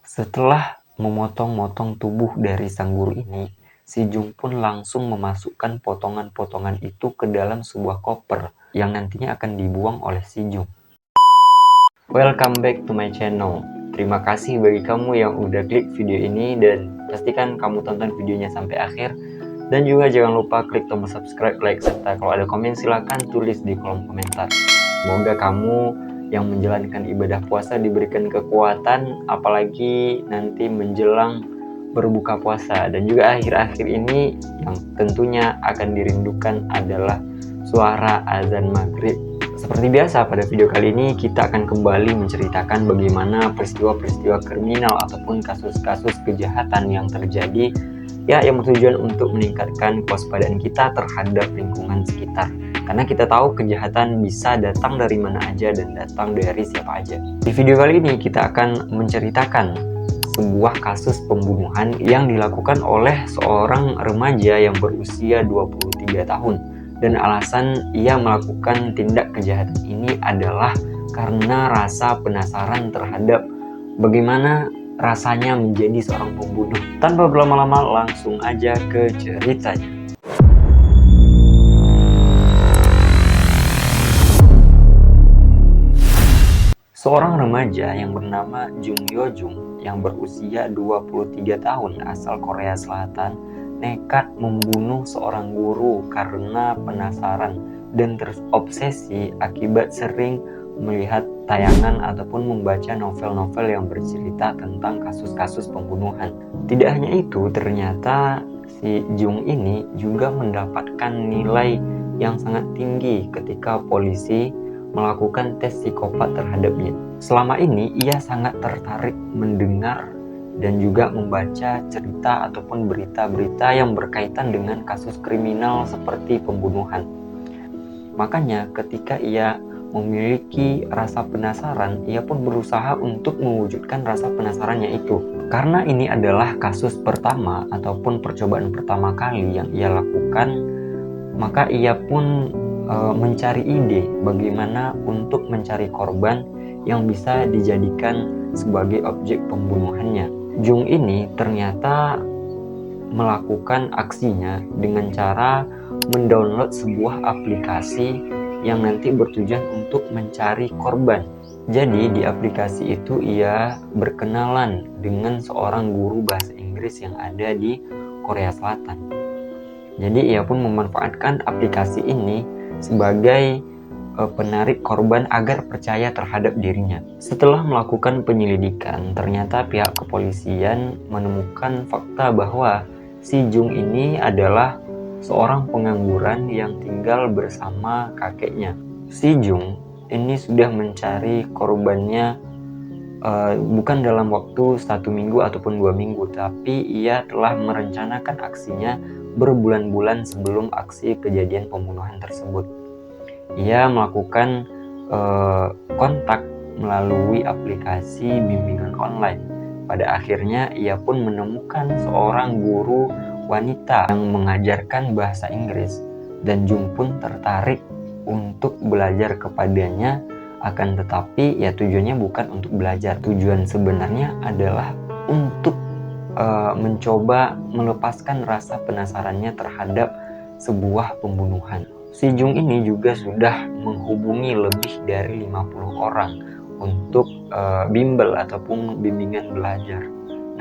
Setelah memotong-motong tubuh dari sang guru ini, si Jung pun langsung memasukkan potongan-potongan itu ke dalam sebuah koper yang nantinya akan dibuang oleh si Jung. Welcome back to my channel. Terima kasih bagi kamu yang udah klik video ini dan pastikan kamu tonton videonya sampai akhir. Dan juga jangan lupa klik tombol subscribe, like, serta kalau ada komen silahkan tulis di kolom komentar. Semoga kamu yang menjalankan ibadah puasa diberikan kekuatan, apalagi nanti menjelang berbuka puasa. Dan juga akhir-akhir ini yang tentunya akan dirindukan adalah suara azan maghrib. Seperti biasa, pada video kali ini kita akan kembali menceritakan bagaimana peristiwa-peristiwa kriminal ataupun kasus-kasus kejahatan yang terjadi yang bertujuan untuk meningkatkan kewaspadaan kita terhadap lingkungan sekitar. Karena kita tahu kejahatan bisa datang dari mana aja dan datang dari siapa aja. Di video kali ini kita akan menceritakan sebuah kasus pembunuhan yang dilakukan oleh seorang remaja yang berusia 23 tahun. Dan alasan ia melakukan tindak kejahatan ini adalah karena rasa penasaran terhadap bagaimana rasanya menjadi seorang pembunuh. Tanpa berlama-lama, langsung aja ke ceritanya. Seorang remaja yang bernama Jung Yo Jung yang berusia 23 tahun asal Korea Selatan nekat membunuh seorang guru karena penasaran dan terobsesi akibat sering melihat tayangan ataupun membaca novel-novel yang bercerita tentang kasus-kasus pembunuhan. Tidak hanya itu, ternyata si Jung ini juga mendapatkan nilai yang sangat tinggi ketika polisi melakukan tes psikopat terhadapnya. Selama ini ia sangat tertarik mendengar dan juga membaca cerita ataupun berita-berita yang berkaitan dengan kasus kriminal seperti pembunuhan. Makanya ketika ia memiliki rasa penasaran, ia pun berusaha untuk mewujudkan rasa penasarannya itu. Karena ini adalah kasus pertama ataupun percobaan pertama kali yang ia lakukan, maka ia pun mencari ide bagaimana untuk mencari korban yang bisa dijadikan sebagai objek pembunuhannya. Jung ini ternyata melakukan aksinya dengan cara mendownload sebuah aplikasi yang nanti bertujuan untuk mencari korban. Jadi di aplikasi itu ia berkenalan dengan seorang guru bahasa Inggris yang ada di Korea Selatan. Jadi ia pun memanfaatkan aplikasi ini sebagai penarik korban agar percaya terhadap dirinya. Setelah melakukan penyelidikan, ternyata pihak kepolisian menemukan fakta bahwa si Jung ini adalah seorang pengangguran yang tinggal bersama kakeknya. Si Jung ini sudah mencari korbannya bukan dalam waktu 1 minggu ataupun 2 minggu, tapi ia telah merencanakan aksinya berbulan-bulan sebelum aksi kejadian pembunuhan tersebut. Ia melakukan kontak melalui aplikasi bimbingan online. Pada akhirnya ia pun menemukan seorang guru wanita yang mengajarkan bahasa Inggris dan Jung pun tertarik untuk belajar kepadanya, akan tetapi ya tujuannya bukan untuk belajar. Tujuan sebenarnya adalah untuk mencoba melepaskan rasa penasarannya terhadap sebuah pembunuhan. Si Jung ini juga sudah menghubungi lebih dari 50 orang untuk bimbel ataupun bimbingan belajar.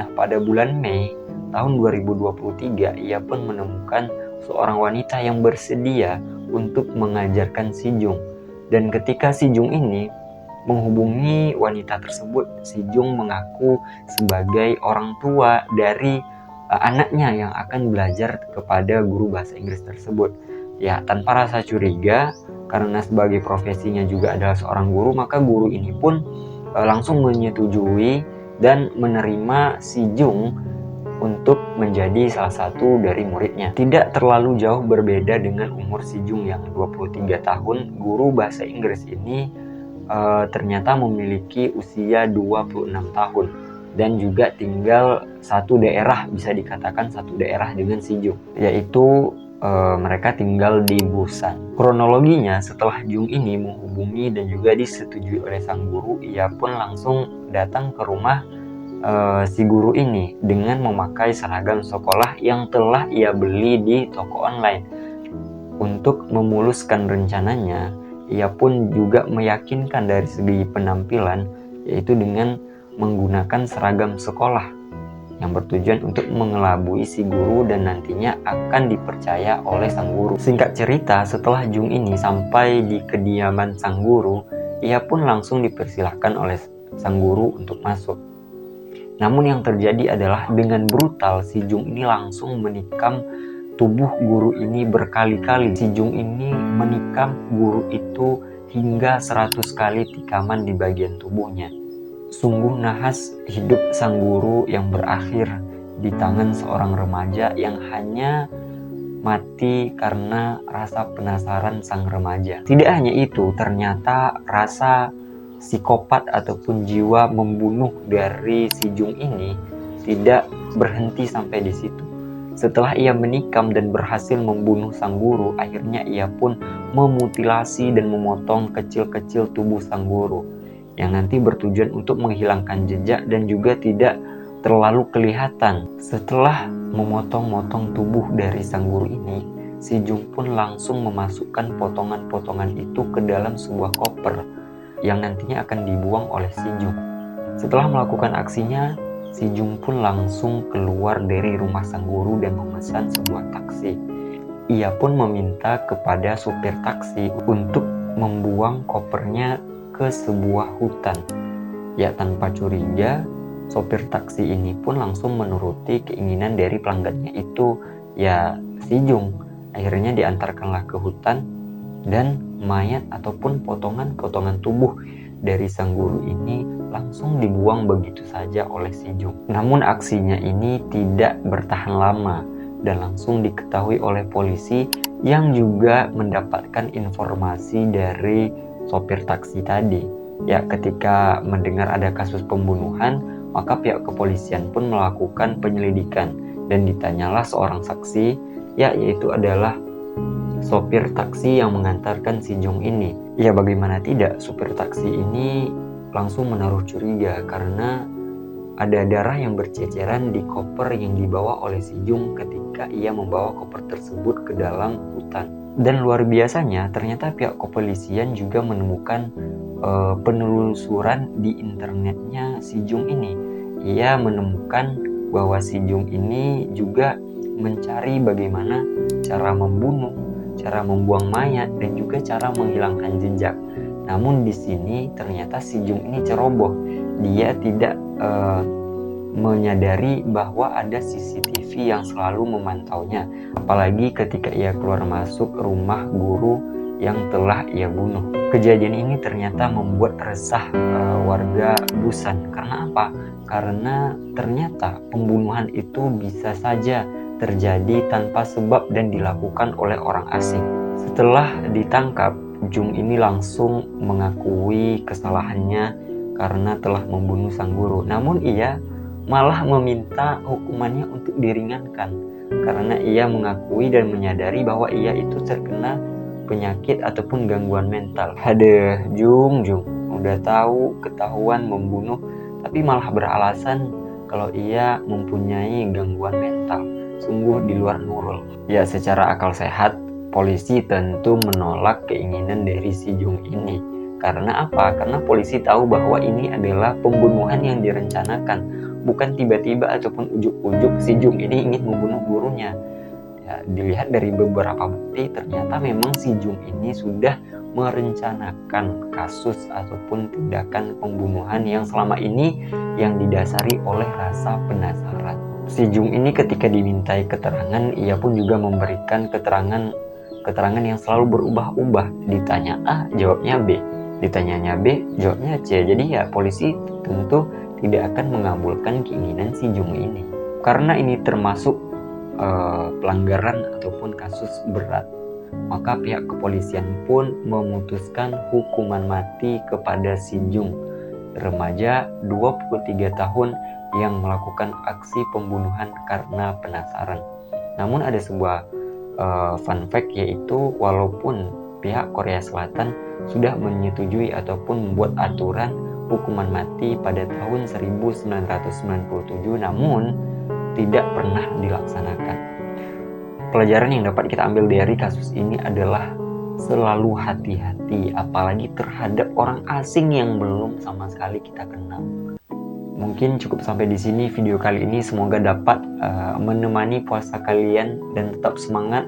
Nah, pada bulan Mei tahun 2023 ia pun menemukan seorang wanita yang bersedia untuk mengajarkan si Jung. Dan ketika si Jung ini menghubungi wanita tersebut, si Jung mengaku sebagai orang tua dari anaknya yang akan belajar kepada guru bahasa Inggris tersebut. Ya, tanpa rasa curiga, karena sebagai profesinya juga adalah seorang guru, maka guru ini pun langsung menyetujui dan menerima si Jung untuk menjadi salah satu dari muridnya. Tidak terlalu jauh berbeda dengan umur si Jung yang 23 tahun, guru bahasa Inggris ini ternyata memiliki usia 26 tahun dan juga tinggal satu daerah, bisa dikatakan satu daerah dengan si Jung, yaitu mereka tinggal di Busan. Kronologinya, setelah Jung ini menghubungi dan juga disetujui oleh sang guru, ia pun langsung datang ke rumah si guru ini dengan memakai seragam sekolah yang telah ia beli di toko online. Untuk memuluskan rencananya, ia pun juga meyakinkan dari segi penampilan, yaitu dengan menggunakan seragam sekolah yang bertujuan untuk mengelabui si guru dan nantinya akan dipercaya oleh sang guru. Singkat cerita, setelah Jung ini sampai di kediaman sang guru, ia pun langsung dipersilahkan oleh sang guru untuk masuk. Namun yang terjadi adalah dengan brutal si Jung ini langsung menikam tubuh guru ini berkali-kali. Si Jung ini menikam guru itu hingga 100 kali tikaman di bagian tubuhnya. Sungguh nahas hidup sang guru yang berakhir di tangan seorang remaja yang hanya mati karena rasa penasaran sang remaja. Tidak hanya itu, ternyata rasa psikopat ataupun jiwa membunuh dari si Jung ini tidak berhenti sampai di situ. Setelah ia menikam dan berhasil membunuh sang guru, akhirnya ia pun memutilasi dan memotong kecil-kecil tubuh sang guru, yang nanti bertujuan untuk menghilangkan jejak dan juga tidak terlalu kelihatan. Setelah memotong-motong tubuh dari sang guru ini, si Jung pun langsung memasukkan potongan-potongan itu ke dalam sebuah koper yang nantinya akan dibuang oleh si Jung. Setelah melakukan aksinya, si Jung pun langsung keluar dari rumah sang guru dan memesan sebuah taksi. Ia pun meminta kepada supir taksi untuk membuang kopernya ke sebuah hutan. Ya, tanpa curiga, sopir taksi ini pun langsung menuruti keinginan dari pelanggannya itu, ya si Jung. Akhirnya diantarkanlah ke hutan dan mayat ataupun potongan-potongan tubuh dari sang guru ini langsung dibuang begitu saja oleh si Jung. Namun aksinya ini tidak bertahan lama dan langsung diketahui oleh polisi yang juga mendapatkan informasi dari sopir taksi tadi. Ya, ketika mendengar ada kasus pembunuhan, maka pihak kepolisian pun melakukan penyelidikan dan ditanyalah seorang saksi, yaitu adalah sopir taksi yang mengantarkan si Jung ini. Ya, bagaimana tidak, sopir taksi ini langsung menaruh curiga karena ada darah yang berceceran di koper yang dibawa oleh si Jung ketika ia membawa koper tersebut ke dalam hutan. Dan luar biasanya, ternyata pihak kepolisian juga menemukan penelusuran di internetnya si Jung ini. Ia menemukan bahwa si Jung ini juga mencari bagaimana cara membunuh, cara membuang mayat, dan juga cara menghilangkan jejak. Namun di sini ternyata si Jung ini ceroboh. Dia tidak menyadari bahwa ada CCTV yang selalu memantaunya, apalagi ketika ia keluar masuk rumah guru yang telah ia bunuh. Kejadian ini ternyata membuat resah warga Busan. Karena apa? Karena ternyata pembunuhan itu bisa saja terjadi tanpa sebab dan dilakukan oleh orang asing. Setelah ditangkap, Jung ini langsung mengakui kesalahannya karena telah membunuh sang guru. Namun ia malah meminta hukumannya untuk diringankan karena ia mengakui dan menyadari bahwa ia itu terkena penyakit ataupun gangguan mental. Ada Jung udah tahu ketahuan membunuh tapi malah beralasan kalau ia mempunyai gangguan mental. Sungguh di luar nurul. Ya, secara akal sehat polisi tentu menolak keinginan dari si Jung ini. Karena apa? Karena polisi tahu bahwa ini adalah pembunuhan yang direncanakan. Bukan tiba-tiba ataupun ujuk-ujuk si Jung ini ingin membunuh gurunya. Ya, dilihat dari beberapa bukti, ternyata memang si Jung ini sudah merencanakan kasus ataupun tindakan pembunuhan yang selama ini yang didasari oleh rasa penasaran. Si Jung ini ketika dimintai keterangan, ia pun juga memberikan keterangan yang selalu berubah-ubah. Ditanya A, jawabnya B. Ditanyanya B, jawabnya C. Jadi ya polisi tentu tidak akan mengabulkan keinginan si Jung ini. Karena ini termasuk pelanggaran ataupun kasus berat, maka pihak kepolisian pun memutuskan hukuman mati kepada si Jung, remaja 23 tahun yang melakukan aksi pembunuhan karena penasaran. Namun ada sebuah fun fact, yaitu walaupun pihak Korea Selatan sudah menyetujui ataupun membuat aturan hukuman mati pada tahun 1997, namun tidak pernah dilaksanakan. Pelajaran yang dapat kita ambil dari kasus ini adalah selalu hati-hati, apalagi terhadap orang asing yang belum sama sekali kita kenal. Mungkin cukup sampai di sini video kali ini. Semoga dapat menemani puasa kalian dan tetap semangat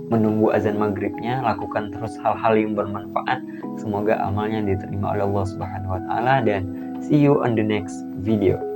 menunggu azan maghribnya. Lakukan terus hal-hal yang bermanfaat. Semoga amalnya diterima oleh Allah Subhanahu wa Ta'ala, dan see you on the next video.